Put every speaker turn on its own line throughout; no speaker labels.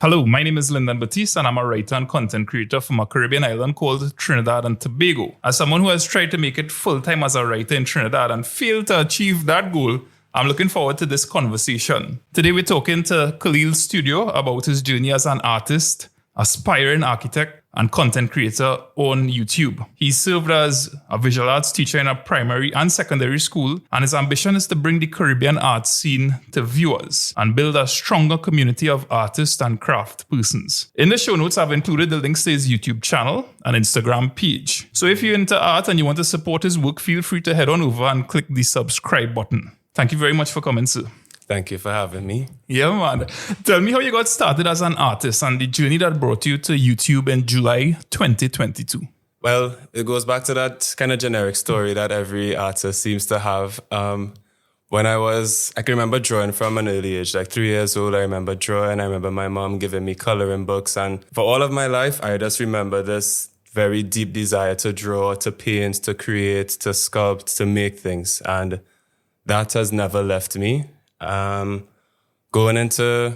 Hello, my name is Lyndon, Baptiste, and I'm a writer and content creator from a Caribbean island called Trinidad and Tobago. As someone who has tried to make it full-time as a writer in Trinidad and failed to achieve that goal, I'm looking forward to this conversation. Today we're talking to Khalil Studio about his journey as an artist, aspiring architect, and content creator on YouTube. He served as a visual arts teacher in a primary and secondary school, and his ambition is to bring the Caribbean art scene to viewers and build a stronger community of artists and craft persons. In the show notes, I've included the links to his YouTube channel and Instagram page. So if you're into art and you want to support his work, feel free to head on over and click the subscribe button. Thank you very much for coming, sir.
Thank you for having me.
Yeah, man. Tell me how you got started as an artist and the journey that brought you to YouTube in July 2022.
Well, it goes back to that kind of generic story that every artist seems to have. When I can remember drawing from an early age, like 3 years old, I remember drawing. I remember my mom giving me coloring books. And for all of my life, I just remember this very deep desire to draw, to paint, to create, to sculpt, to make things. And that has never left me. Going into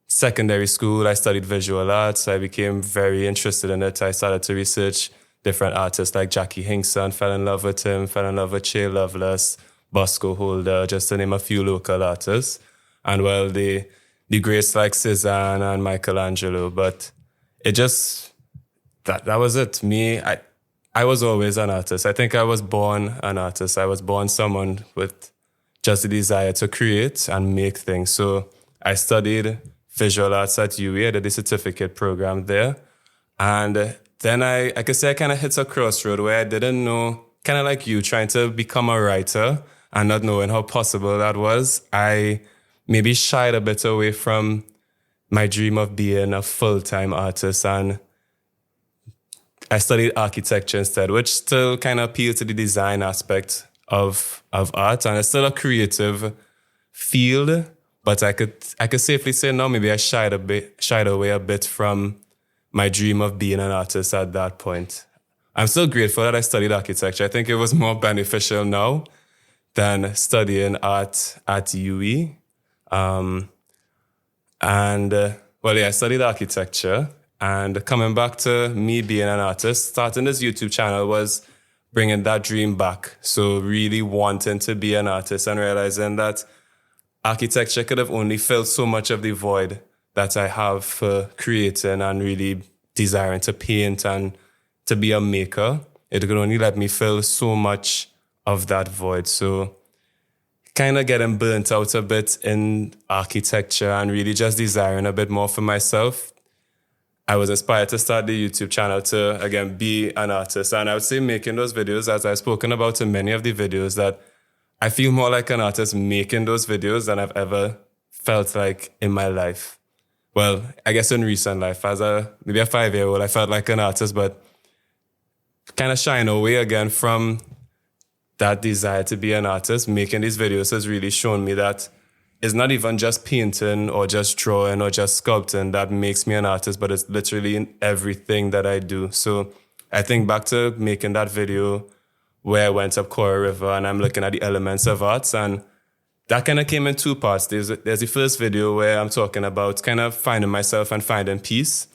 secondary school, I studied visual arts. I became very interested in it. I started to research different artists like Jackie Hinkson, fell in love with him, fell in love with Che Lovelace, Bosco Holder, just to name a few local artists. And well, the greats like Cezanne and Michelangelo, but it just, that was it. Me, I was always an artist. I think I was born an artist. I was born someone with just the desire to create and make things. So I studied visual arts at UWI. I did the certificate program there. And then I could say I kind of hit a crossroad where I didn't know, kind of like you, trying to become a writer and not knowing how possible that was. I maybe shied a bit away from my dream of being a full-time artist. And I studied architecture instead, which still kind of appealed to the design aspect of art, and it's still a creative field, but I could safely say no, maybe I shied away a bit from my dream of being an artist at that point. I'm still grateful that I studied architecture. I think it was more beneficial now than studying art at UWI. I studied architecture, and coming back to me being an artist, starting this YouTube channel was bringing that dream back. So really wanting to be an artist and realizing that architecture could have only filled so much of the void that I have for creating and really desiring to paint and to be a maker. It could only let me fill so much of that void. So kind of getting burnt out a bit in architecture and really just desiring a bit more for myself, I was inspired to start the YouTube channel to, again, be an artist. And I would say making those videos, as I've spoken about in many of the videos, that I feel more like an artist making those videos than I've ever felt like in my life. Well, I guess in recent life, as maybe a 5-year-old, I felt like an artist, but kind of shying away again from that desire to be an artist. Making these videos has really shown me that it's not even just painting or just drawing or just sculpting that makes me an artist, but it's literally in everything that I do. So I think back to making that video where I went up Kora River and I'm looking at the elements of arts, and that kind of came in two parts. There's the first video where I'm talking about kind of finding myself and finding peace.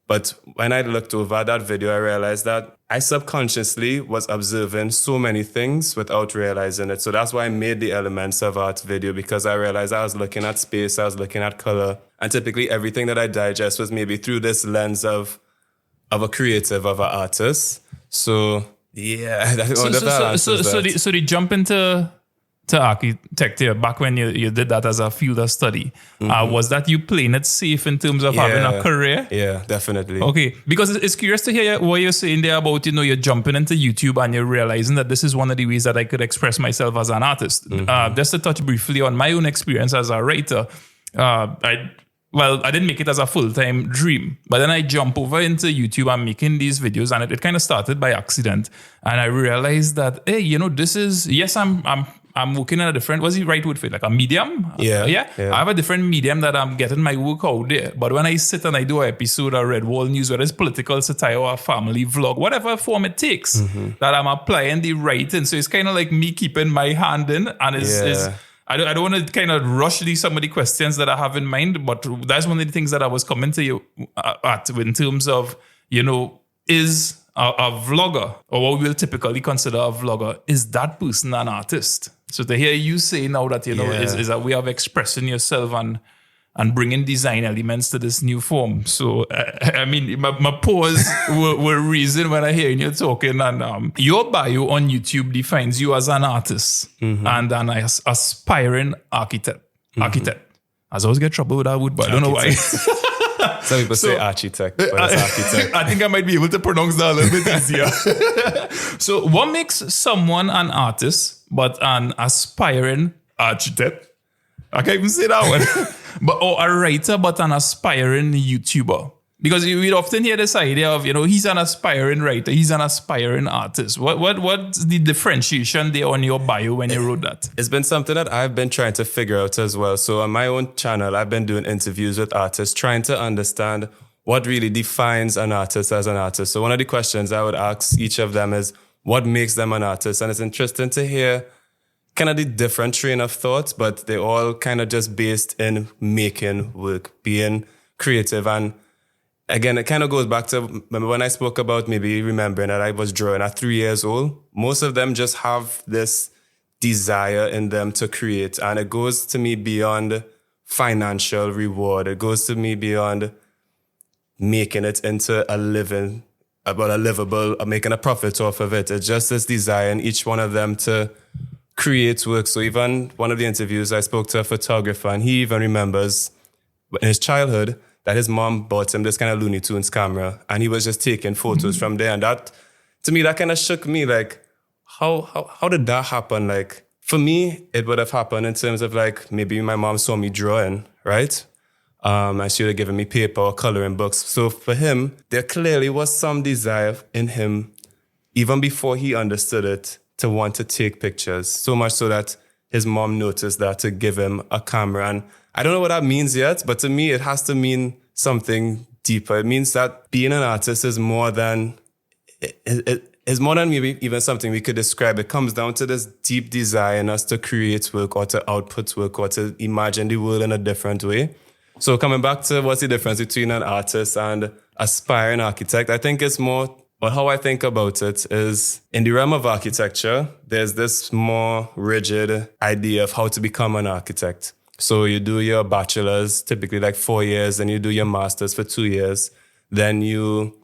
But when I looked over that video, I realized that I subconsciously was observing so many things without realizing it. So that's why I made the Elements of Art video, because I realized I was looking at space, I was looking at color, and typically everything that I digest was maybe through this lens of a creative, of an artist. So yeah,
so they jump into architecture back when you did that as a field of study. Was that you playing it safe in terms of having a career?
Yeah, definitely.
Okay, because it's curious to hear what you're saying there about, you're jumping into YouTube and you're realizing that this is one of the ways that I could express myself as an artist. Just to touch briefly on my own experience as a writer, I didn't make it as a full-time dream, but then I jump over into YouTube and making these videos, and it kind of started by accident. And I realized that, hey, this is, yes, I'm working at a different, what's the right word for it? Like a medium?
Yeah.
I have a different medium that I'm getting my work out there. But when I sit and I do an episode of Red Wall News, whether it's political satire or a family vlog, whatever form it takes, that I'm applying the writing. So it's kind of like me keeping my hand in, and I don't want to kind of rush some of the questions that I have in mind, but that's one of the things that I was coming to you at in terms of, is a vlogger, or what we will typically consider a vlogger, is that person an artist? So to hear you say now that, is a way of expressing yourself and bringing design elements to this new form. So, I mean, my pause were reason when I hear you talking. And your bio on YouTube defines you as an artist and an aspiring architect. Architect. I always get trouble with that word, but I don't know why.
Some people say architect, but it's architect.
I think I might be able to pronounce that a little bit easier. So what makes someone an artist, but an aspiring architect? I can't even say that one. Or a writer, but an aspiring YouTuber. Because we often hear this idea of, he's an aspiring writer, he's an aspiring artist. What's the differentiation there on your bio when you wrote that?
It's been something that I've been trying to figure out as well. So on my own channel, I've been doing interviews with artists, trying to understand what really defines an artist as an artist. So one of the questions I would ask each of them is, what makes them an artist? And it's interesting to hear kind of the different train of thoughts, but they're all kind of just based in making work, being creative. And again, it kind of goes back to, remember when I spoke about maybe remembering that I was drawing at 3 years old? Most of them just have this desire in them to create. And it goes to me beyond financial reward. It goes to me beyond making it into a living, about a livable, making a profit off of it. It's just this desire in each one of them to create work. So even one of the interviews, I spoke to a photographer, and he even remembers in his childhood that his mom bought him this kind of Looney Tunes camera, and he was just taking photos from there. And that, to me, that kind of shook me. Like, how did that happen? Like, for me, it would have happened in terms of like, maybe my mom saw me drawing, right? And she would have given me paper or coloring books. So for him, there clearly was some desire in him, even before he understood it, to want to take pictures. So much so that his mom noticed that to give him a camera. And I don't know what that means yet, but to me, it has to mean something deeper. It means that being an artist is more than, it is more than maybe even something we could describe. It comes down to this deep desire in us to create work or to output work or to imagine the world in a different way. So coming back to what's the difference between an artist and aspiring architect, I think it's more, but how I think about it is, in the realm of architecture, there's this more rigid idea of how to become an architect. So you do your bachelor's, typically like 4 years, then you do your master's for 2 years. Then you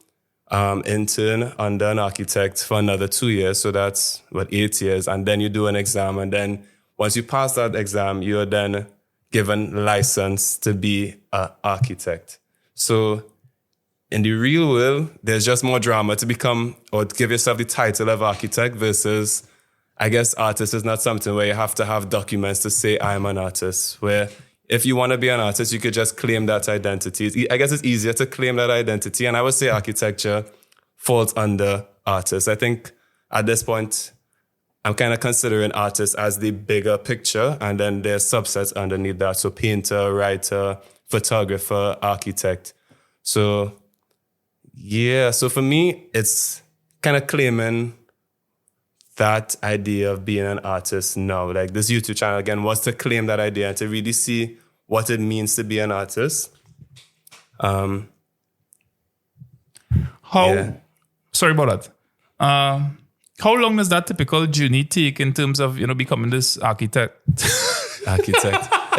intern under an architect for another 2 years. So that's 8 years. And then you do an exam. And then once you pass that exam, you're then given license to be an architect. So in the real world, there's just more drama to become or to give yourself the title of architect versus, I guess, artist is not something where you have to have documents to say I'm an artist. Where if you want to be an artist, you could just claim that identity. I guess it's easier to claim that identity. And I would say architecture falls under artist. I think at this point, I'm kind of considering artist as the bigger picture. And then there's subsets underneath that. So painter, writer, photographer, architect. So yeah, so for me, it's kind of claiming that idea of being an artist now. Like this YouTube channel, again, was to claim that idea and to really see what it means to be an artist.
Sorry about that. How long does that typical journey take in terms of, becoming this architect?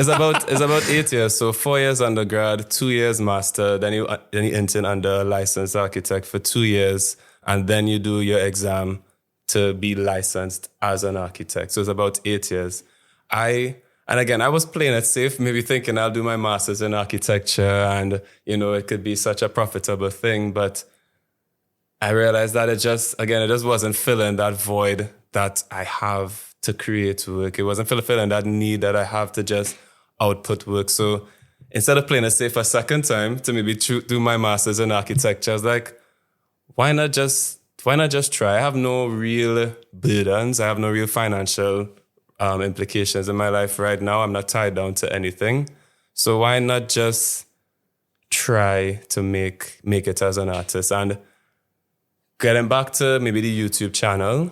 It's about 8 years. So 4 years undergrad, 2 years master, then you intern under a licensed architect for 2 years, and then you do your exam to be licensed as an architect. So it's about 8 years. And again, I was playing it safe, maybe thinking I'll do my master's in architecture and, it could be such a profitable thing. But I realized that it just wasn't filling that void that I have to create work. It wasn't fulfilling that need that I have to just output work. So instead of playing it safe a second time to maybe do my master's in architecture, I was like, why not just try? I have no real burdens. I have no real financial implications in my life right now. I'm not tied down to anything. So why not just try to make it as an artist? And getting back to maybe the YouTube channel,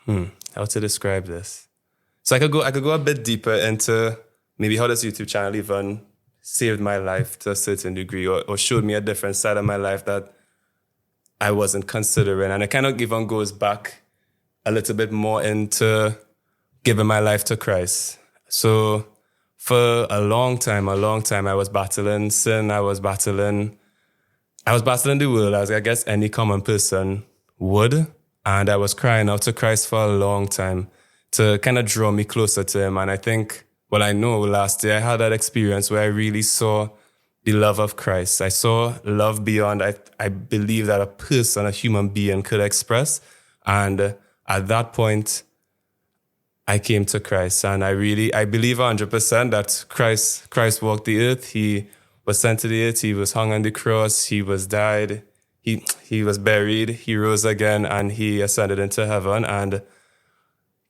How to describe this? So I could go a bit deeper into maybe how this YouTube channel even saved my life to a certain degree, or showed me a different side of my life that I wasn't considering. And it kind of even goes back a little bit more into giving my life to Christ. So for a long time, I was battling sin. I was battling the world, as I guess any common person would. And I was crying out to Christ for a long time to kind of draw me closer to him. And I think, I know last year I had that experience where I really saw the love of Christ. I saw love beyond I believe that a human being could express. And at that point, I came to Christ. And I believe 100% that Christ walked the earth. He was sent to the earth. He was hung on the cross. He was died. He was buried. He rose again, and he ascended into heaven. And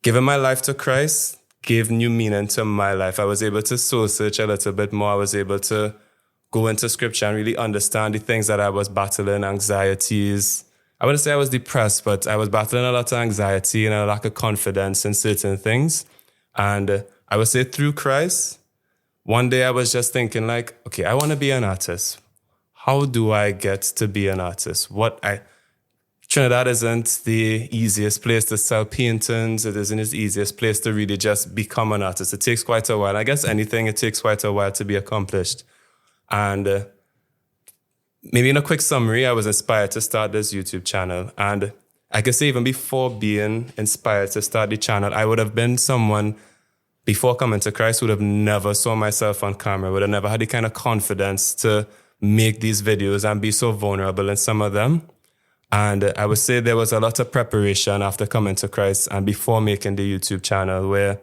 giving my life to Christ gave new meaning to my life. I was able to soul search a little bit more. I was able to go into scripture and really understand the things that I was battling, anxieties. I wouldn't say I was depressed, but I was battling a lot of anxiety and a lack of confidence in certain things. And I would say through Christ, one day I was just thinking like, okay, I want to be an artist. How do I get to be an artist? Trinidad isn't the easiest place to sell paintings. It isn't the easiest place to really just become an artist. It takes quite a while. I guess anything, it takes quite a while to be accomplished. And maybe in a quick summary, I was inspired to start this YouTube channel. And I could say even before being inspired to start the channel, I would have been someone, before coming to Christ, would have never saw myself on camera, would have never had the kind of confidence to make these videos and be so vulnerable in some of them. And I would say there was a lot of preparation after coming to Christ and before making the YouTube channel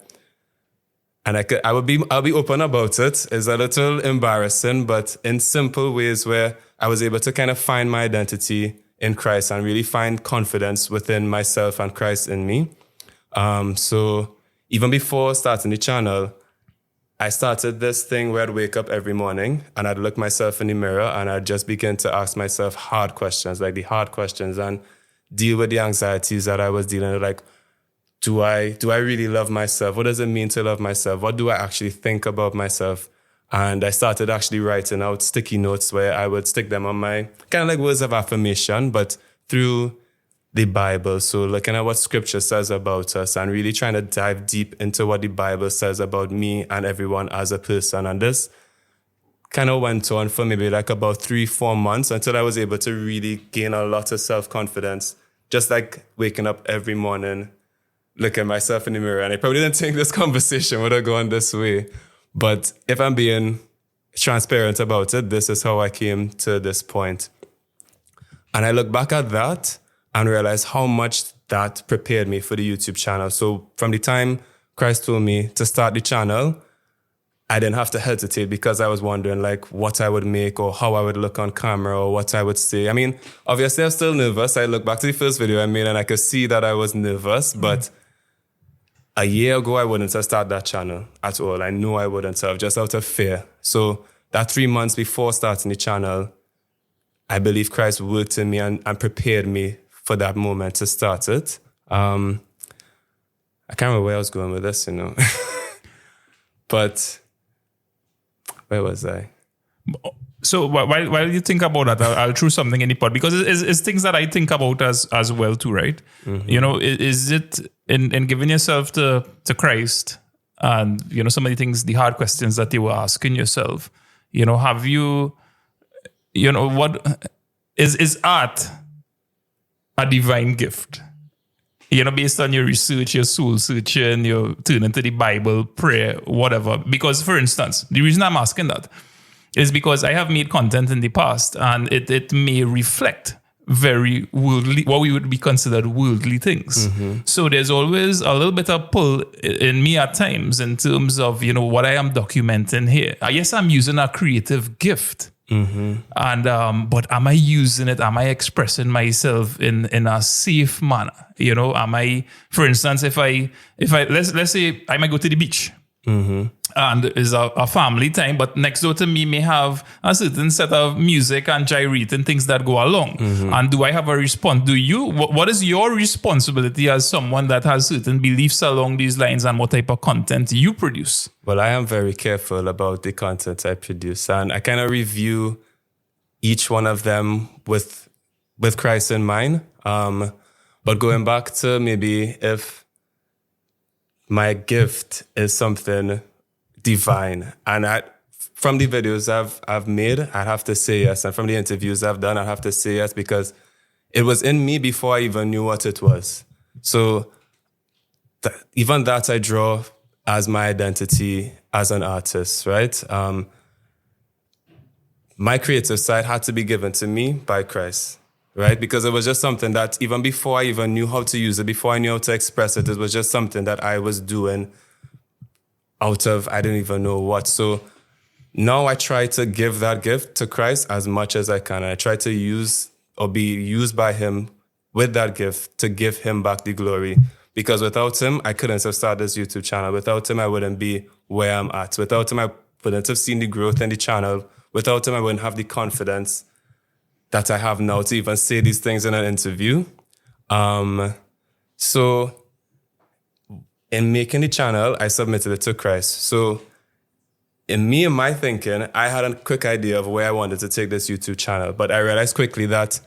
I'll be open about it. It's a little embarrassing, but in simple ways where I was able to kind of find my identity in Christ and really find confidence within myself and Christ in me. So even before starting the channel, I started this thing where I'd wake up every morning and I'd look myself in the mirror and I'd just begin to ask myself hard questions, like the hard questions, and deal with the anxieties that I was dealing with. Like, do I really love myself? What does it mean to love myself? What do I actually think about myself? And I started actually writing out sticky notes where I would stick them on my kind of like words of affirmation, but through the Bible. So looking at what scripture says about us and really trying to dive deep into what the Bible says about me and everyone as a person. And this kind of went on for maybe like about 3-4 months until I was able to really gain a lot of self-confidence, just like waking up every morning, looking at myself in the mirror. And I probably didn't think this conversation would have gone this way. But if I'm being transparent about it, this is how I came to this point. And I look back at that and realize how much that prepared me for the YouTube channel. So from the time Christ told me to start the channel, I didn't have to hesitate because I was wondering like what I would make or how I would look on camera or what I would say. I mean, obviously I'm still nervous. I look back to the first video I made and I could see that I was nervous, but a year ago, I wouldn't have started that channel at all. I know I wouldn't have, just out of fear. So that 3 months before starting the channel, I believe Christ worked in me and prepared me for that moment to start it. I can't remember where I was going with this, But where was I?
So while you think about that, I'll throw something in the pot because it's things that I think about as well too, right? Mm-hmm. Is it in giving yourself to Christ and, some of the things, the hard questions that you were asking yourself, have you, what is art a divine gift? Based on your research, your soul searching, your turning to the Bible, prayer, whatever. Because, for instance, the reason I'm asking that is because I have made content in the past and it may reflect very worldly, what we would be considered worldly things. Mm-hmm. So there's always a little bit of pull in me at times in terms of, what I am documenting here. I guess I'm using a creative gift. Mm-hmm. And but am I using it? Am I expressing myself in a safe manner? Am I, for instance, if I let's say I might go to the beach, mm-hmm. and is a family time, but next door to me may have a certain set of music and gyrating things that go along. And do I have a response? Do you? What is your responsibility as someone that has certain beliefs along these lines, and what type of content you produce?
Well, I am very careful about the content I produce, and I kind of review each one of them with Christ in mind. But going back to maybe if my gift is something divine, and from the videos I've made, I'd have to say yes, and from the interviews I've done, I'd have to say yes, because it was in me before I even knew what it was. So even that I draw as my identity as an artist, right? My creative side had to be given to me by Christ, right? Because it was just something that even before I even knew how to use it, before I knew how to express it, it was just something that I was doing out of, I didn't even know what. So now I try to give that gift to Christ as much as I can. And I try to use or be used by him with that gift to give him back the glory. Because without him, I couldn't have started this YouTube channel. Without him, I wouldn't be where I'm at. Without him, I wouldn't have seen the growth in the channel. Without him, I wouldn't have the confidence that I have now to even say these things in an interview. So in making the channel, I submitted it to Christ. So in my thinking, I had a quick idea of where I wanted to take this YouTube channel. But I realized quickly that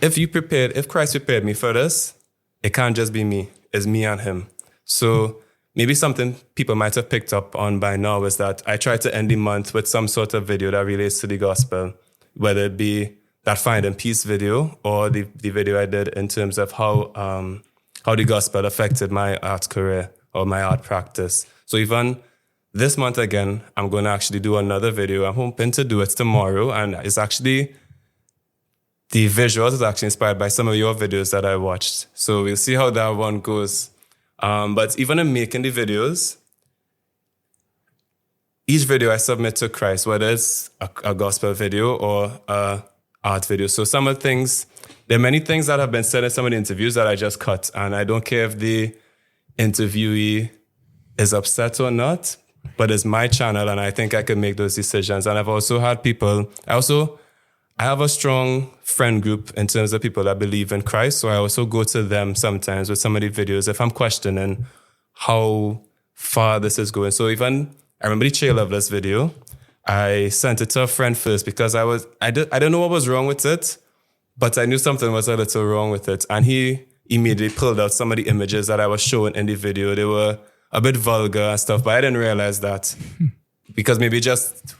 if Christ prepared me for this, it can't just be me. It's me and him. So maybe something people might have picked up on by now is that I try to end the month with some sort of video that relates to the gospel, whether it be that Finding Peace video or the video I did in terms of how the gospel affected my art career or my art practice. So even this month again, I'm going to actually do another video. I'm hoping to do it tomorrow, and it's actually, the visuals is actually inspired by some of your videos that I watched. So we'll see how that one goes. But even in making the videos, each video I submit to Christ, whether it's a gospel video or a art video. So some of the things, there are many things that have been said in some of the interviews that I just cut. And I don't care if the interviewee is upset or not, but it's my channel and I think I can make those decisions. And I've also had people, I have a strong friend group in terms of people that believe in Christ. So I also go to them sometimes with some of the videos if I'm questioning how far this is going. So even, I remember the Chill Loveless video, I sent it to a friend first because I didn't know what was wrong with it, but I knew something was a little wrong with it. And he immediately pulled out some of the images that I was showing in the video. They were a bit vulgar and stuff, but I didn't realize that because maybe just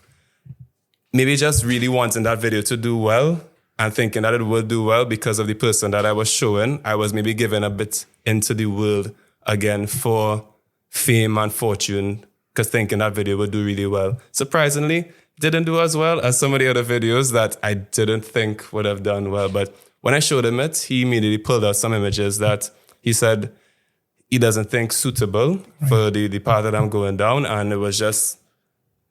really wanting that video to do well and thinking that it would do well because of the person that I was showing, I was maybe giving a bit into the world again for fame and fortune because thinking that video would do really well. Surprisingly, didn't do as well as some of the other videos that I didn't think would have done well. But when I showed him it, he immediately pulled out some images that he said he doesn't think suitable for the path that I'm going down. And it was just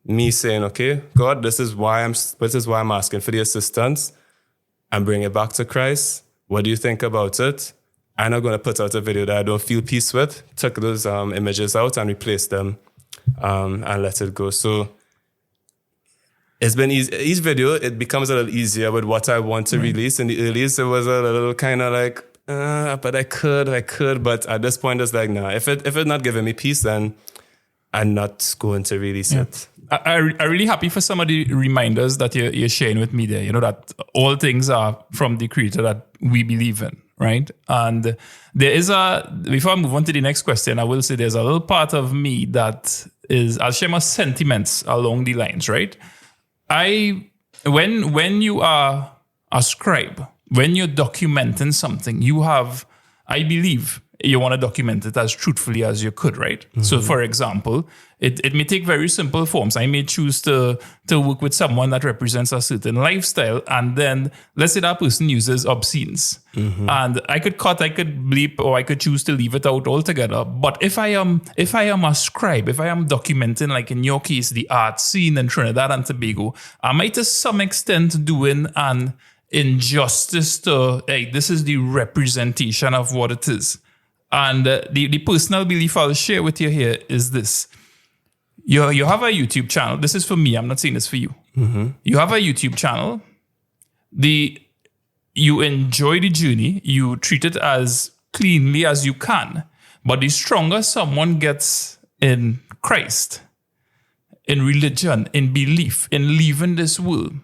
me saying, okay, God, this is why I'm asking for the assistance and bring it back to Christ. What do you think about it? I'm not going to put out a video that I don't feel peace with. Took those images out and replaced them and let it go. So it's been easy. Each video, it becomes a little easier with what I want to release. In the earliest, it was a little kind of like, but I could. But at this point, it's like, nah, if it's not giving me peace, then I'm not going to release it.
I'm really happy for some of the reminders that you're sharing with me there. You know, that all things are from the creator that we believe in, right? And there is before I move on to the next question, I will say there's a little part of me that is, I'll share my sentiments along the lines, right? When you are a scribe, when you're documenting something, I believe you want to document it as truthfully as you could, right? Mm-hmm. So for example, it may take very simple forms. I may choose to work with someone that represents a certain lifestyle, and then let's say that person uses obscenes. Mm-hmm. And I could cut, I could bleep, or I could choose to leave it out altogether. But if I am a scribe, if I am documenting, like in your case, the art scene in Trinidad and Tobago, am I to some extent doing an injustice to, hey, this is the representation of what it is? And the personal belief I'll share with you here is this. you have a YouTube channel. This is for me. I'm not saying this for you. You have a YouTube channel. You enjoy the journey. You treat it as cleanly as you can. But the stronger someone gets in Christ, in religion, in belief, in leaving this world,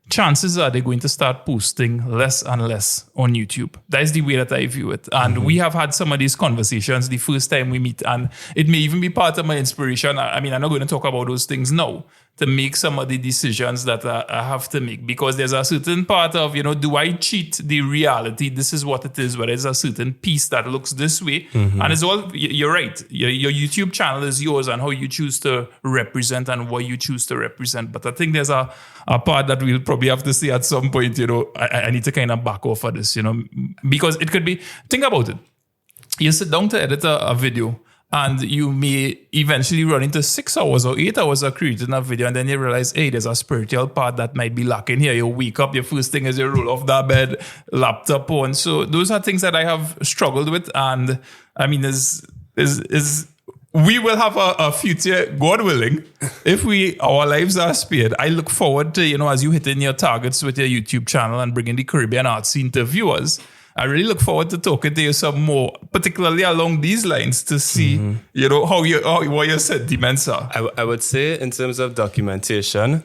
chances are they're going to start posting less and less on YouTube. That is the way that I view it. And we have had some of these conversations the first time we meet, and it may even be part of my inspiration. I mean, I'm not going to talk about those things now, to make some of the decisions that I have to make, because there's a certain part of, do I cheat the reality? This is what it is, where there's a certain piece that looks this way. And it's all, you're right. Your YouTube channel is yours and how you choose to represent and what you choose to represent. But I think there's a part that we'll probably have to see at some point, I need to kind of back off of this, because it could be, think about it. You sit down to edit a video, and you may eventually run into 6 hours or 8 hours of creating a video, and then you realize, hey, there's a spiritual part that might be lacking here. You wake up, your first thing is you roll off that bed, laptop on. So those are things that I have struggled with. And I mean, we will have a future, God willing, if our lives are spared. I look forward to, as you hitting your targets with your YouTube channel and bringing the Caribbean art scene to viewers. I really look forward to talking to you some more, particularly along these lines, to see, what your sentiments are.
I would say, in terms of documentation,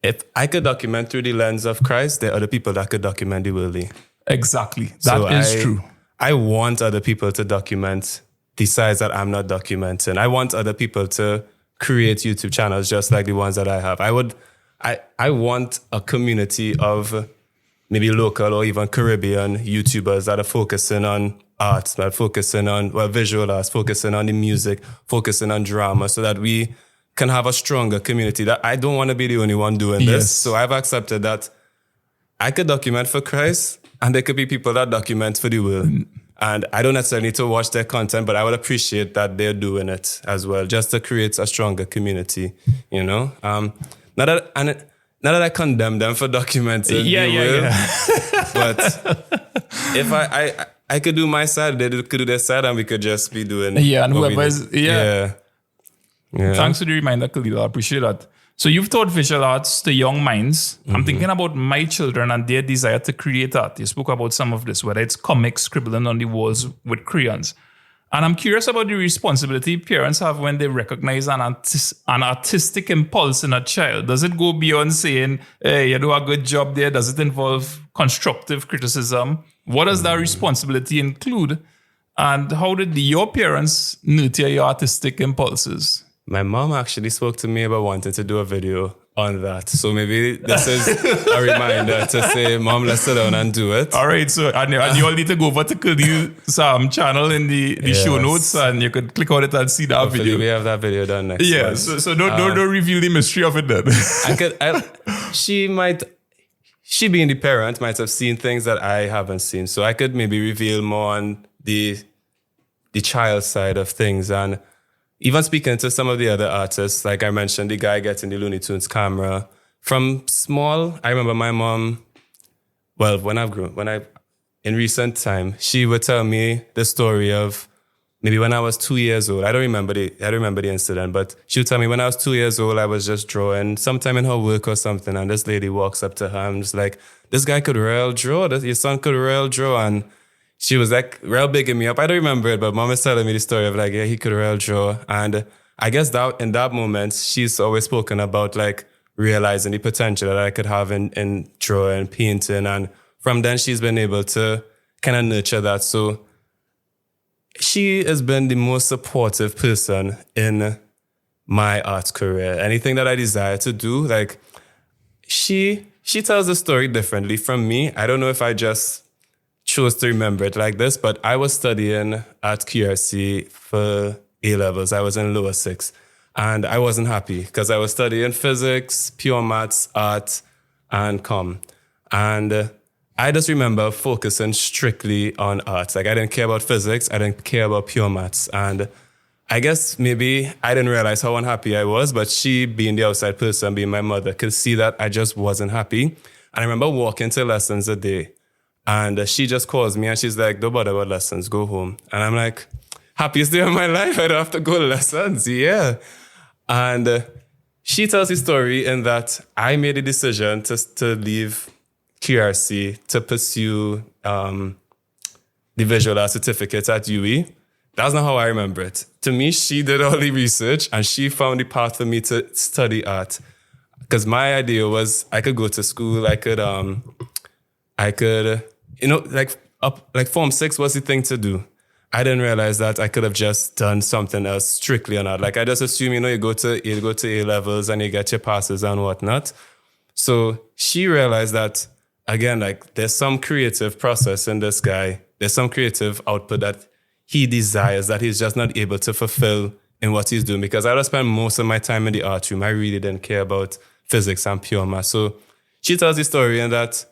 if I could document through the lens of Christ, there are other people that could document the worldly.
Exactly. That is true. I
want other people to document the sides that I'm not documenting. I want other people to create YouTube channels just like the ones that I have. I want a community of maybe local or even Caribbean YouTubers that are focusing on arts, that are focusing on visual arts, focusing on the music, focusing on drama, so that we can have a stronger community. That I don't want to be the only one doing this. So I've accepted that I could document for Christ, and there could be people that document for the world. And I don't necessarily need to watch their content, but I would appreciate that they're doing it as well, just to create a stronger community, Not that I condemn them for documenting. But if I could do my side, they could do their side, and we could just be doing.
And whoever's Thanks for the reminder, Khalil. I appreciate that. So you've taught visual arts to young minds. I'm thinking about my children and their desire to create art. You spoke about some of this, whether it's comics, scribbling on the walls with crayons. And I'm curious about the responsibility parents have when they recognize an artistic impulse in a child. Does it go beyond saying, hey, you do a good job there? Does it involve constructive criticism? What does that responsibility include? And how did your parents nurture your artistic impulses?
My mom actually spoke to me about wanting to do a video on that. So maybe this is a reminder to say, Mom, let's sit down and do it.
All right. So, and you all need to go over to Khalil's channel in the show notes, and you could click on it and see that
Hopefully
video.
we have that video done next month.
So don't reveal the mystery of it then.
She being the parent might have seen things that I haven't seen. So I could maybe reveal more on the child side of things. And even speaking to some of the other artists, like I mentioned, the guy getting the Looney Tunes camera. From small, I remember my mom, in recent time, she would tell me the story of maybe when I was 2 years old. I don't remember the incident, but she would tell me when I was 2 years old, I was just drawing sometime in her work or something, and this lady walks up to her and just like, this guy could real draw, your son could real draw, and she was like real bigging me up. I don't remember it, but mom is telling me the story of like, yeah, he could real draw. And I guess that in that moment, she's always spoken about like realizing the potential that I could have in drawing, painting. And from then she's been able to kind of nurture that. So she has been the most supportive person in my art career. Anything that I desire to do, like she tells the story differently from me. I don't know if I just chose to remember it like this, but I was studying at QRC for A-levels. I was in lower 6, and I wasn't happy because I was studying physics, pure maths, art, and comm. And I just remember focusing strictly on arts. Like I didn't care about physics. I didn't care about pure maths. And I guess maybe I didn't realize how unhappy I was, but she, being the outside person, being my mother, could see that I just wasn't happy. And I remember walking to lessons a day. And she just calls me and she's like, don't bother about lessons, go home. And I'm like, happiest day of my life, I don't have to go to lessons, yeah. And she tells the story in that I made a decision to leave QRC to pursue the visual art certificate at UE. That's not how I remember it. To me, she did all the research and she found the path for me to study art. Because my idea was I could go to school, I could, like Form 6 was the thing to do. I didn't realize that I could have just done something else strictly on art. Like I just assume, you go to A levels and you get your passes and whatnot. So she realized that, again, like there's some creative process in this guy. There's some creative output that he desires that he's just not able to fulfill in what he's doing. Because I would spend most of my time in the art room. I really didn't care about physics and pure math. So she tells the story in that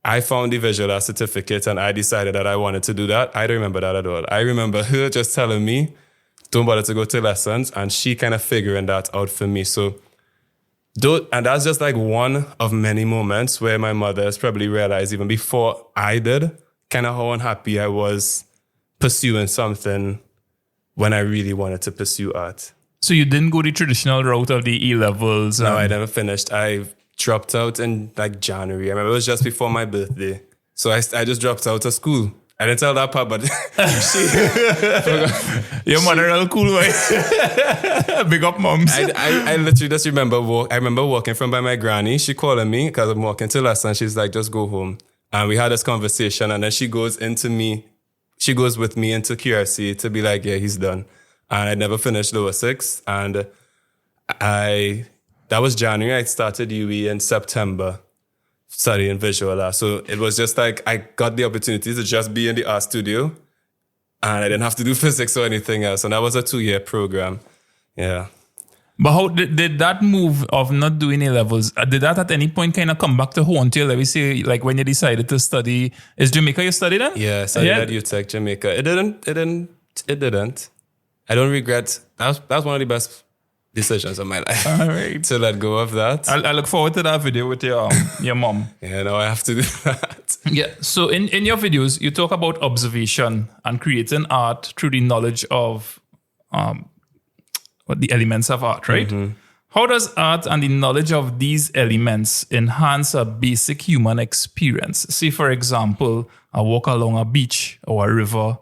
I found the visual art certificate and I decided that I wanted to do that. I don't remember that at all. I remember her just telling me, don't bother to go to lessons, and she kind of figuring that out for me. So, and that's just like one of many moments where my mother has probably realized, even before I did, kind of how unhappy I was pursuing something when I really wanted to pursue art.
So you didn't go the traditional route of the E-levels?
No, I never finished. I dropped out in like January. I remember it was just before my birthday. So I just dropped out of school. I didn't tell that part, but
your mother all cool, right? Big up, moms.
I literally just remember walking from by my granny. She calling me because I'm walking to lesson. She's like, just go home. And we had this conversation, and then she goes with me into QRC to be like, yeah, he's done. And I never finished lower 6. And that was January. I started UE in September studying visual art. So it was just like I got the opportunity to just be in the art studio and I didn't have to do physics or anything else. And that was a 2-year program. Yeah.
But how did that move of not doing A-levels, did that at any point kind of come back to haunt you? Let me say, like when you decided to study, is Jamaica you studied in?
Yeah, I studied at UTech Jamaica. It didn't. I don't regret. That's one of the best decisions of my life.
All right.
To let go of that.
I look forward to that video with your mom.
Yeah, no, I have to do that.
Yeah. So in your videos, you talk about observation and creating art through the knowledge of the elements of art, right? Mm-hmm. How does art and the knowledge of these elements enhance a basic human experience? Say, for example, a walk along a beach or a river,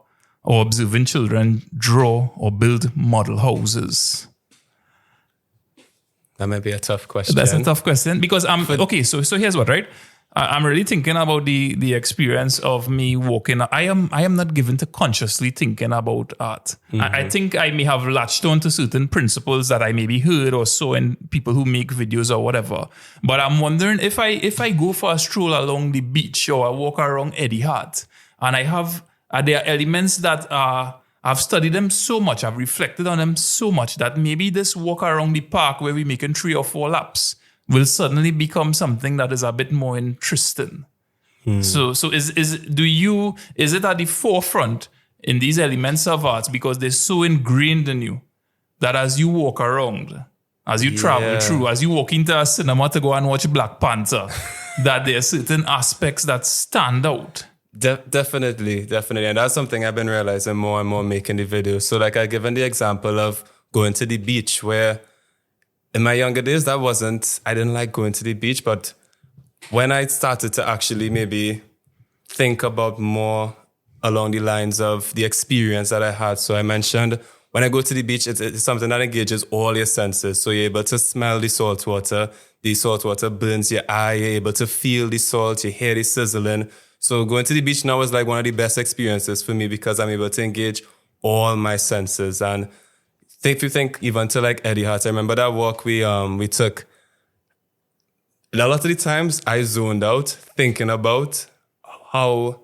or observing children draw or build model houses.
That might be a tough question.
That's a tough question because So here's what, right? I'm really thinking about the experience of me walking. I am not given to consciously thinking about art. Mm-hmm. I think I may have latched on to certain principles that I maybe heard or saw in people who make videos or whatever. But I'm wondering if I go for a stroll along the beach or I walk around Eddie Hart and there are elements that I've studied them so much, I've reflected on them so much that maybe this walk around the park where we're making 3 or 4 laps will suddenly become something that is a bit more interesting. So is it at the forefront in these elements of art because they're so ingrained in you that as you walk around, as you travel through, as you walk into a cinema to go and watch Black Panther, that there are certain aspects that stand out?
Definitely. And that's something I've been realizing more and more making the videos. So like I given the example of going to the beach where in my younger days, I didn't like going to the beach. But when I started to actually maybe think about more along the lines of the experience that I had. So I mentioned when I go to the beach, it's something that engages all your senses. So you're able to smell the salt water burns your eye, you're able to feel the salt, you hear the sizzling. So going to the beach now is like one of the best experiences for me because I'm able to engage all my senses. And if you think even to like Eddie Hart, I remember that walk we took. A lot of the times I zoned out thinking about how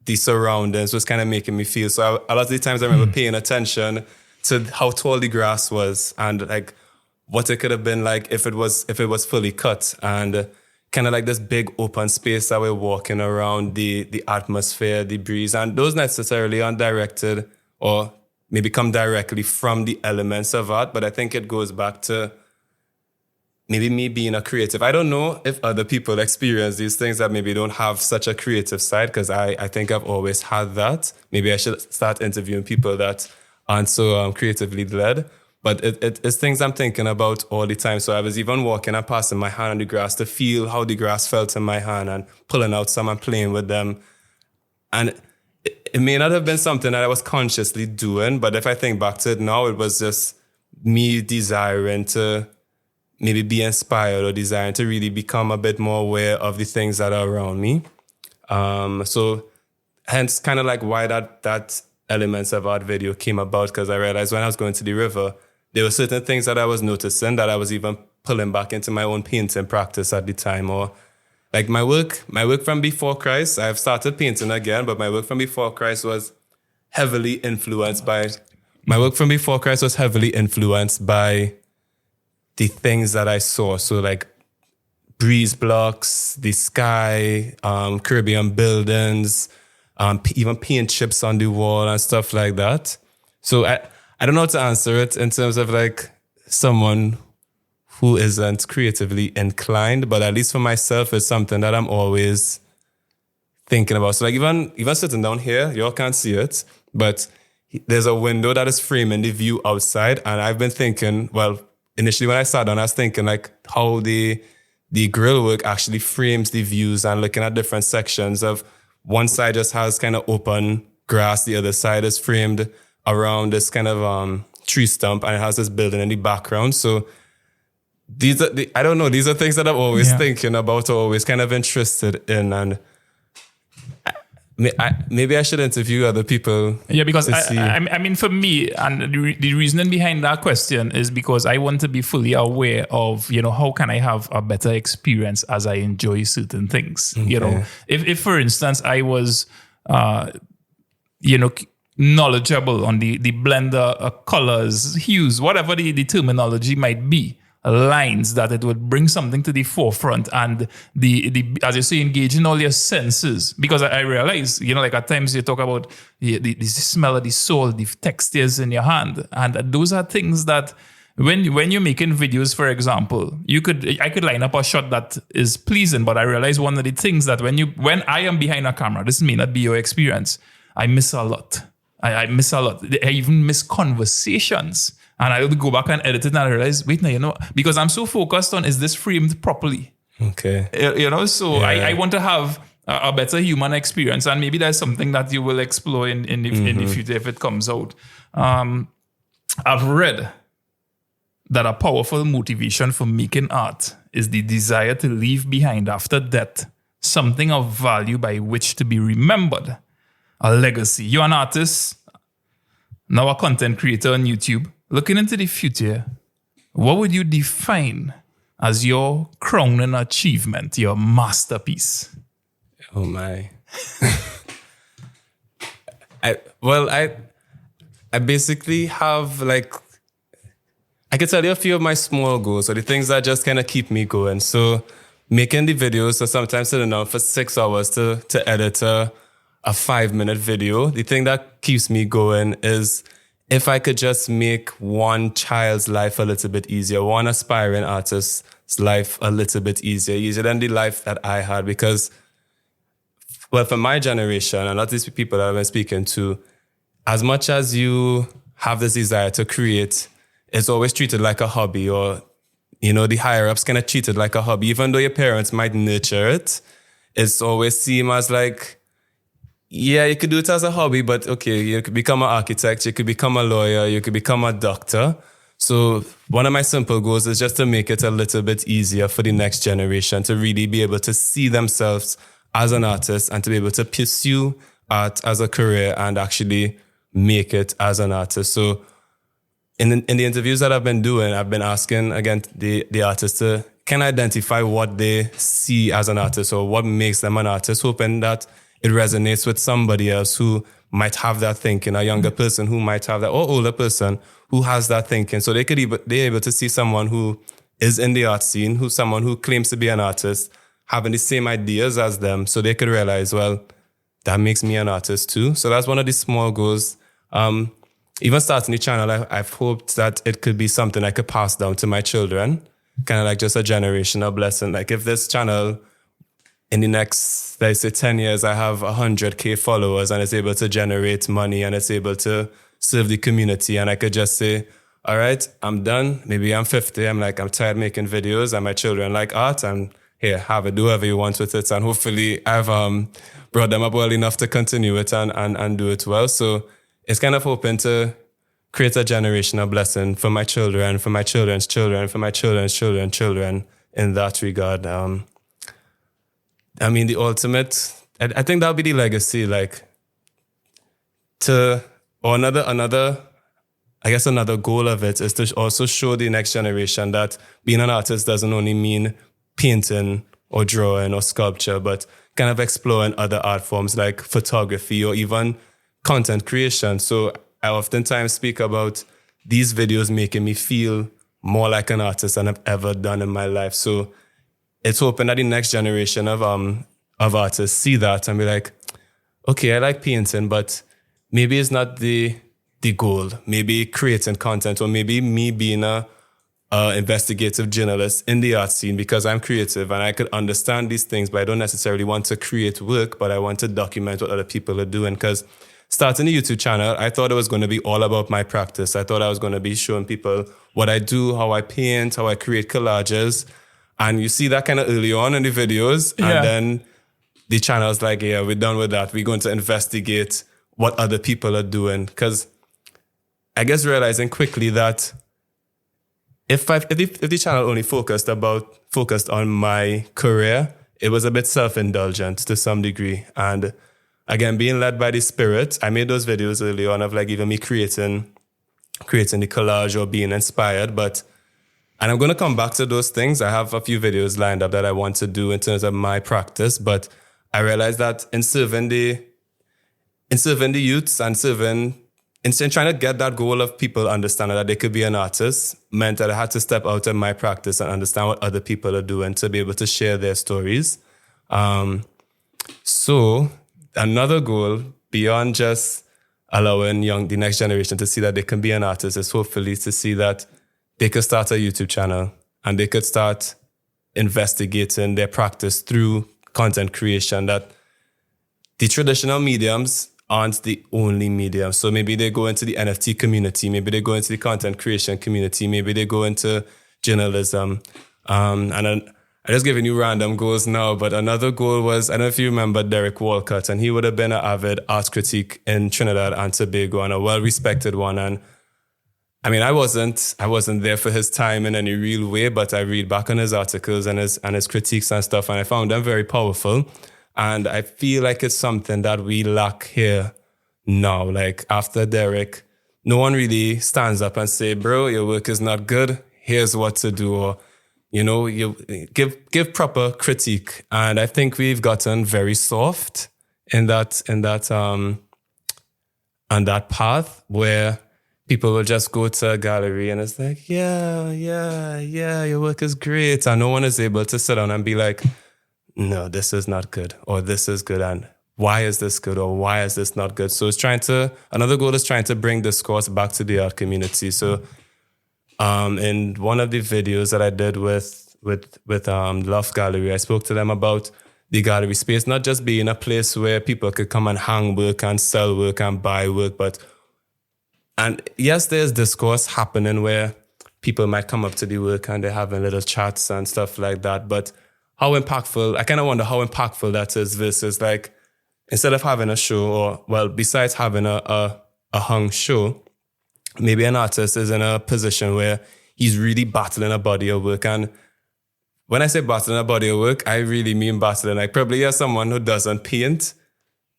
the surroundings was kind of making me feel. So a lot of the times I remember paying attention to how tall the grass was and like what it could have been like if it was fully cut, and kind of like this big open space that we're walking around, the atmosphere, the breeze, and those necessarily aren't directed or maybe come directly from the elements of art, but I think it goes back to maybe me being a creative. I don't know if other people experience these things that maybe don't have such a creative side, because I think I've always had that. Maybe I should start interviewing people that aren't so creatively led. But it's things I'm thinking about all the time. So I was even walking and passing my hand on the grass to feel how the grass felt in my hand and pulling out some and playing with them. And it may not have been something that I was consciously doing, but if I think back to it now, it was just me desiring to maybe be inspired or desiring to really become a bit more aware of the things that are around me. So hence kind of like why that elements of art video came about, because I realized when I was going to the river, there were certain things that I was noticing that I was even pulling back into my own painting practice at the time. Or like my work from before Christ, I've started painting again, but my work from before Christ was heavily influenced by the things that I saw. So like breeze blocks, the sky, Caribbean buildings, even paint chips on the wall and stuff like that. So I don't know how to answer it in terms of like someone who isn't creatively inclined, but at least for myself, it's something that I'm always thinking about. So like even sitting down here, y'all can't see it, but there's a window that is framing the view outside. And I've been thinking, well, initially when I sat down, I was thinking like how the grill work actually frames the views, and looking at different sections of one side just has kind of open grass, the other side is framed around this kind of tree stump, and it has this building in the background. So these are these are things that I'm always thinking about, or always kind of interested in. And maybe I should interview other people.
Yeah, because I mean, for me, and the reasoning behind that question is because I want to be fully aware of, how can I have a better experience as I enjoy certain things. Okay. If for instance, I was, knowledgeable on the blender colors, hues, whatever the terminology might be, lines, that it would bring something to the forefront, and the as you say, engaging all your senses. Because I realize, like at times you talk about the smell of the soul, the textures in your hand, and those are things that when you're making videos, for example, I could line up a shot that is pleasing, but I realize one of the things that when I am behind a camera, this may not be your experience, I miss a lot. I miss a lot. I even miss conversations. And I would go back and edit it, and I realize, wait, now, because I'm so focused on, is this framed properly?
Okay.
So I want to have a better human experience. And maybe that's something that you will explore in the future if it comes out. I've read that a powerful motivation for making art is the desire to leave behind after death something of value by which to be remembered. A legacy. You're an artist, now a content creator on YouTube. Looking into the future, what would you define as your crowning achievement, your masterpiece?
Oh my. I basically have I could tell you a few of my small goals, or the things that just kind of keep me going. So making the videos, so sometimes sitting down for 6 hours to edit a 5-minute video. The thing that keeps me going is if I could just make one child's life a little bit easier, one aspiring artist's life a little bit easier than the life that I had. Because, well, for my generation, and not these people that I've been speaking to, as much as you have this desire to create, it's always treated like a hobby, or, the higher-ups kind of treat it like a hobby. Even though your parents might nurture it, it's always seen as like, yeah, you could do it as a hobby, but okay, you could become an architect, you could become a lawyer, you could become a doctor. So one of my simple goals is just to make it a little bit easier for the next generation to really be able to see themselves as an artist, and to be able to pursue art as a career and actually make it as an artist. So in the interviews that I've been doing, I've been asking, again, the artists to can identify what they see as an artist, or what makes them an artist, hoping that it resonates with somebody else who might have that thinking, a younger person who might have that, or older person who has that thinking. So they're able to see someone who is in the art scene, someone who claims to be an artist, having the same ideas as them, so they could realize, well, that makes me an artist too. So that's one of the small goals. Even starting the channel, I've hoped that it could be something I could pass down to my children, kind of like just a generational blessing. Like if this channel, in the next, let's say 10 years, I have 100K followers, and it's able to generate money, and it's able to serve the community, and I could just say, all right, I'm done. Maybe I'm 50. I'm like, I'm tired making videos and my children like art, and here, have it, do whatever you want with it. And hopefully I've brought them up well enough to continue it and do it well. So it's kind of hoping to create a generational blessing for my children, for my children's children, for my children's children in that regard. I mean, the ultimate, I think that'll be the legacy, like another goal of it is to also show the next generation that being an artist doesn't only mean painting or drawing or sculpture, but kind of exploring other art forms like photography or even content creation. So I oftentimes speak about these videos making me feel more like an artist than I've ever done in my life. So it's hoping that the next generation of artists see that and be like, okay, I like painting, but maybe it's not the goal. Maybe creating content, or maybe me being a investigative journalist in the art scene, because I'm creative and I could understand these things, but I don't necessarily want to create work, but I want to document what other people are doing. Because starting the YouTube channel, I thought it was going to be all about my practice. I thought I was going to be showing people what I do, how I paint, how I create collages. And you see that kind of early on in the videos. Yeah. And then the channel's like, yeah, we're done with that. We're going to investigate what other people are doing. Because I guess realizing quickly that if the channel only focused on my career, it was a bit self-indulgent to some degree. And again, being led by the spirit, I made those videos early on of like even me creating the collage or being inspired. And I'm going to come back to those things. I have a few videos lined up that I want to do in terms of my practice, but I realized that in serving the youths and in trying to get that goal of people understanding that they could be an artist meant that I had to step out of my practice and understand what other people are doing to be able to share their stories. So another goal beyond just allowing the next generation to see that they can be an artist is hopefully to see that they could start a YouTube channel and they could start investigating their practice through content creation, that the traditional mediums aren't the only medium. So maybe they go into the NFT community, maybe they go into the content creation community, maybe they go into journalism. And I'm just giving you random goals now, but another goal was, I don't know if you remember Derek Walcott, and he would have been an avid art critic in Trinidad and Tobago and a well-respected one. And I mean, I wasn't there for his time in any real way, but I read back on his articles and his critiques and stuff, and I found them very powerful. And I feel like it's something that we lack here now. Like after Derek, no one really stands up and say, bro, your work is not good. Here's what to do. Or, you give proper critique. And I think we've gotten very soft in that on that path where people will just go to a gallery and it's like, yeah, your work is great. And no one is able to sit down and be like, no, this is not good, or this is good, and why is this good, or why is this not good? So another goal is trying to bring discourse back to the art community. So in one of the videos that I did with Loft Gallery, I spoke to them about the gallery space, not just being a place where people could come and hang work and sell work and buy work, and yes, there's discourse happening where people might come up to the work and they're having little chats and stuff like that, but I kind of wonder how impactful that is versus like, instead of having a show besides having a hung show, maybe an artist is in a position where he's really battling a body of work. And when I say battling a body of work, I really mean battling. Like probably as someone who doesn't paint,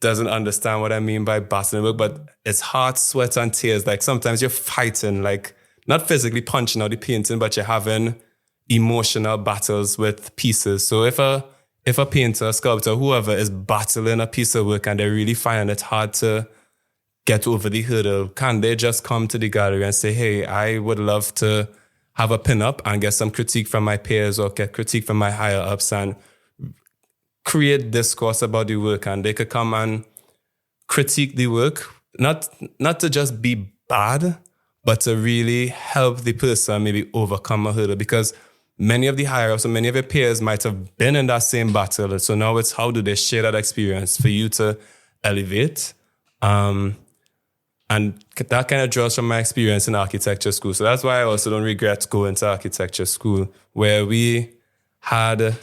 doesn't understand what I mean by battling work, but it's heart, sweat, and tears. Like sometimes you're fighting, like not physically punching out the painting, but you're having emotional battles with pieces. So if a painter, sculptor, whoever is battling a piece of work and they're really finding it hard to get over the hurdle, can they just come to the gallery and say, hey, I would love to have a pin-up and get some critique from my peers or get critique from my higher ups and create discourse about the work, and they could come and critique the work, not to just be bad, but to really help the person maybe overcome a hurdle, because many of the higher-ups and many of your peers might have been in that same battle. So now it's how do they share that experience for you to elevate? And And that kind of draws from my experience in architecture school. So that's why I also don't regret going to architecture school, where we had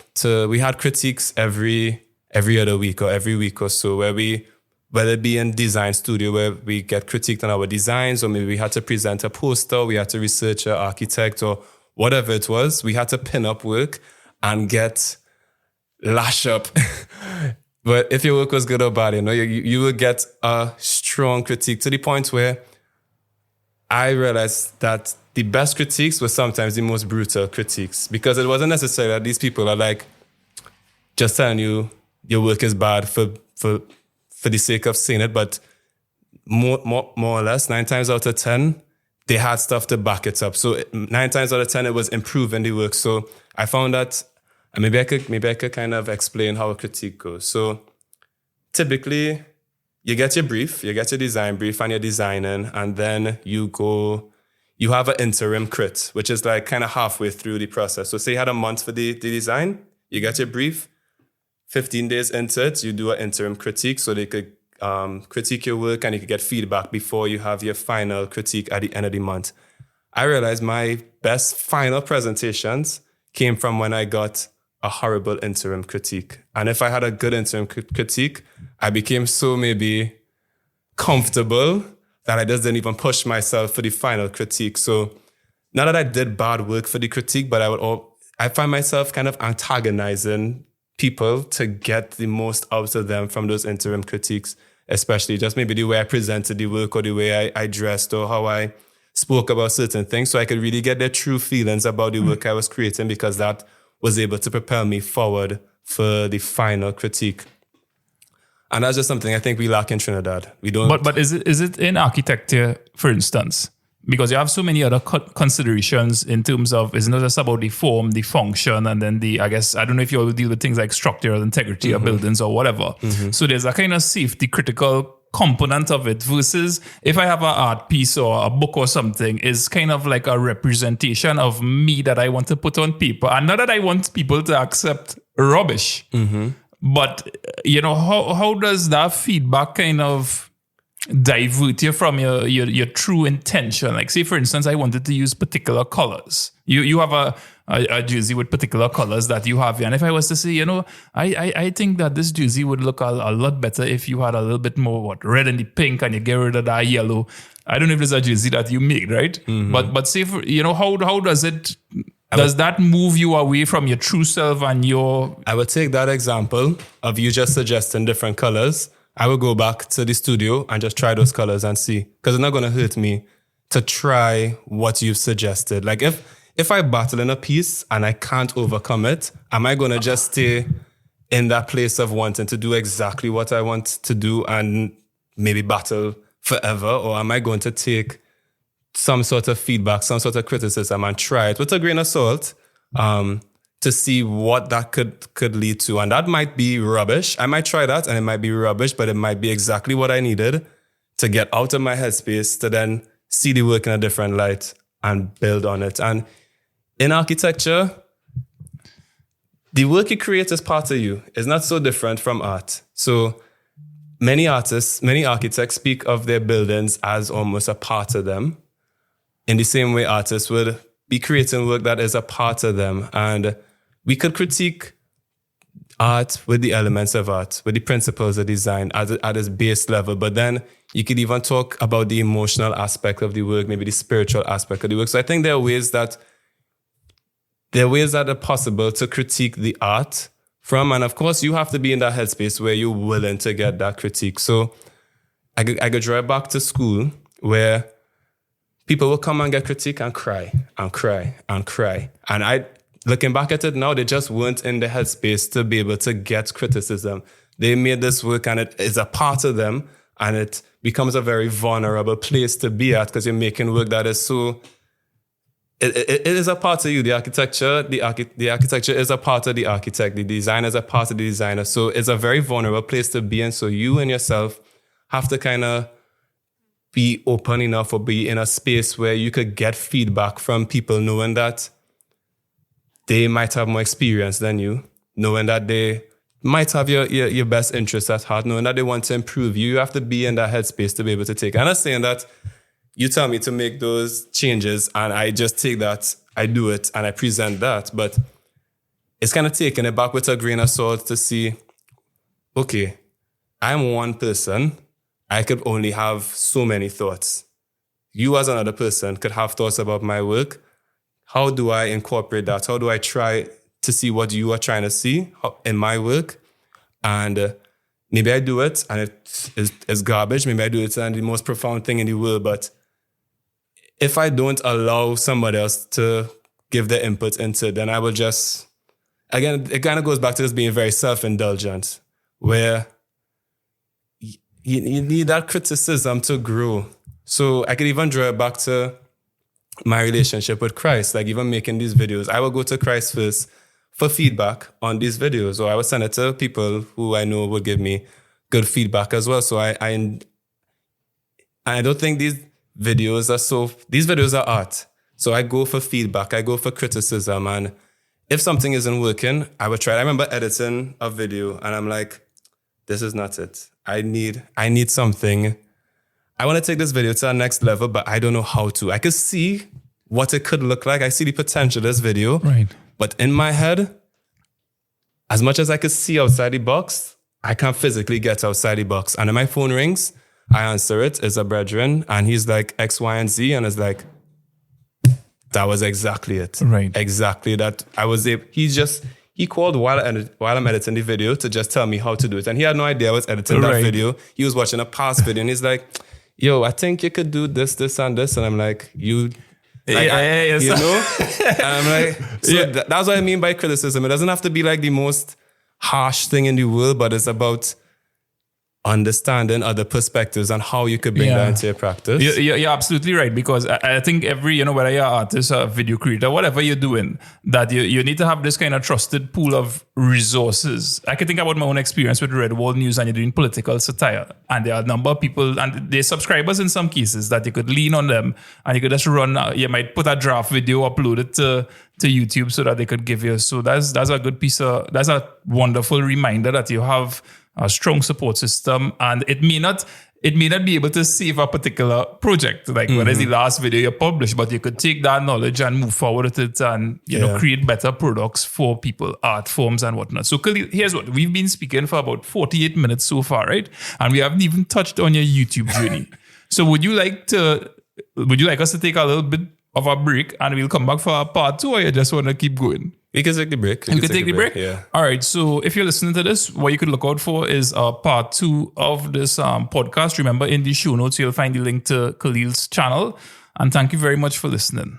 critiques every other week or every week or so, whether it be in design studio where we get critiqued on our designs, or maybe we had to present a poster, we had to research an architect or whatever it was. We had to pin up work and get lash up. But if your work was good or bad, you will get a strong critique, to the point where I realized that the best critiques were sometimes the most brutal critiques, because it wasn't necessarily that these people are like just telling you your work is bad for the sake of saying it, but more or less 9 times out of 10, they had stuff to back it up. So 9 times out of 10, it was improving the work. So I found that, and maybe I could kind of explain how a critique goes. So typically, you get your brief, you get your design brief, and you're designing, and then you have an interim crit, which is like kind of halfway through the process. So say you had a month for the design, you get your brief, 15 days into it, you do an interim critique, so they could critique your work and you could get feedback before you have your final critique at the end of the month. I realized my best final presentations came from when I got a horrible interim critique. And if I had a good interim critique, I became so maybe comfortable that I just didn't even push myself for the final critique. So not that I did bad work for the critique, but I find myself kind of antagonizing people to get the most out of them from those interim critiques, especially just maybe the way I presented the work or the way I dressed or how I spoke about certain things, so I could really get their true feelings about the work I was creating, because that was able to propel me forward for the final critique. And that's just something I think we lack in Trinidad. We don't.
But is it in architecture, for instance? Because you have so many other considerations in terms of, it's not just about the form, the function, and then I don't know if you all deal with things like structural integrity of buildings or whatever. Mm-hmm. So there's a kind of safety critical component of it, versus if I have an art piece or a book or something, is kind of like a representation of me that I want to put on paper. And not that I want people to accept rubbish. Mm-hmm. But, how does that feedback kind of divert you from your true intention? Like, say, for instance, I wanted to use particular colors. You have a jersey with particular colors that you have. And if I was to say, I think that this jersey would look a lot better if you had a little bit more red in the pink and you get rid of that yellow. I don't know if there's a jersey that you make, right? Mm-hmm. But say, for, how does it... Does that move you away from your true self and your...
I would take that example of you just suggesting different colors. I would go back to the studio and just try those colors and see. Because it's not going to hurt me to try what you've suggested. Like if I battle in a piece and I can't overcome it, am I going to just stay in that place of wanting to do exactly what I want to do and maybe battle forever? Or am I going to take some sort of feedback, some sort of criticism, and try it with a grain of salt to see what that could lead to? And that might be rubbish. I might try that and it might be rubbish, but it might be exactly what I needed to get out of my headspace to then see the work in a different light and build on it. And in architecture, the work you create is part of you. It's not so different from art. So many architects speak of their buildings as almost a part of them. In the same way, artists would be creating work that is a part of them. And we could critique art with the elements of art, with the principles of design at its base level. But then you could even talk about the emotional aspect of the work, maybe the spiritual aspect of the work. So I think there are ways that are possible to critique the art from. And of course, you have to be in that headspace where you're willing to get that critique. So I could draw it back to school, where people will come and get critique and cry and cry and cry. And looking back at it now, they just weren't in the headspace to be able to get criticism. They made this work and it is a part of them, and it becomes a very vulnerable place to be at, because you're making work that is so... It is a part of you. The architecture is a part of the architect. The design is a part of the designer. So it's a very vulnerable place to be in. So you and yourself have to kind of be open enough or be in a space where you could get feedback from people, knowing that they might have more experience than you, knowing that they might have your best interest at heart, knowing that they want to improve you. You have to be in that headspace to be able to take it. I'm not saying that you tell me to make those changes and I just take that, I do it, and I present that. But it's kind of taking it back with a grain of salt to see, okay, I'm one person. I could only have so many thoughts. You as another person could have thoughts about my work. How do I incorporate that? How do I try to see what you are trying to see in my work? And maybe I do it and it's garbage. Maybe I do it and the most profound thing in the world. But if I don't allow somebody else to give their input into it, then I will just, again, it kind of goes back to this being very self-indulgent, where you need that criticism to grow. So I could even draw it back to my relationship with Christ, like even making these videos. I will go to Christ first for feedback on these videos, or I will send it to people who I know would give me good feedback as well. So I don't think these videos are art. So I go for feedback, I go for criticism, and if something isn't working, I would try it. I remember editing a video and I'm like, this is not it. I need something. I want to take this video to the next level, but I don't know how to. I could see what it could look like. I see the potential of this video.
Right.
But in my head, as much as I could see outside the box, I can't physically get outside the box. And then my phone rings, I answer it. It's a brethren, and he's like X, Y, and Z, and it's like, that was exactly it.
Right.
Exactly that. I was able. He called while I'm editing the video to just tell me how to do it, and he had no idea I was editing that video. He was watching a past video, and he's like, yo, I think you could do this, this, and this. And I'm like, you know? And I'm like, so that's what I mean by criticism. It doesn't have to be like the most harsh thing in the world, but it's about understanding other perspectives and how you could bring that into your practice.
You're absolutely right, because I think every, whether you're an artist or a video creator, whatever you're doing, that you need to have this kind of trusted pool of resources. I can think about my own experience with Red Wall News, and you're doing political satire, and there are a number of people, and they're subscribers in some cases, that you could lean on them, and you could just run, you might put a draft video, upload it to YouTube so that they could give you. So that's a good that's a wonderful reminder that you have a strong support system, and it may not be able to save a particular project, like whether it's the last video you published, but you could take that knowledge and move forward with it, and create better products for people, art forms and whatnot. So Khalil, here's what we've been speaking for about 48 minutes so far, right? And we haven't even touched on your YouTube journey. So would you like us to take a little bit of a break and we'll come back for our part 2, or you just want to keep going?
We can take the break.
You can take the break?
Yeah.
All right. So if you're listening to this, what you could look out for is part 2 of this podcast. Remember, in the show notes, you'll find the link to Khalil's channel. And thank you very much for listening.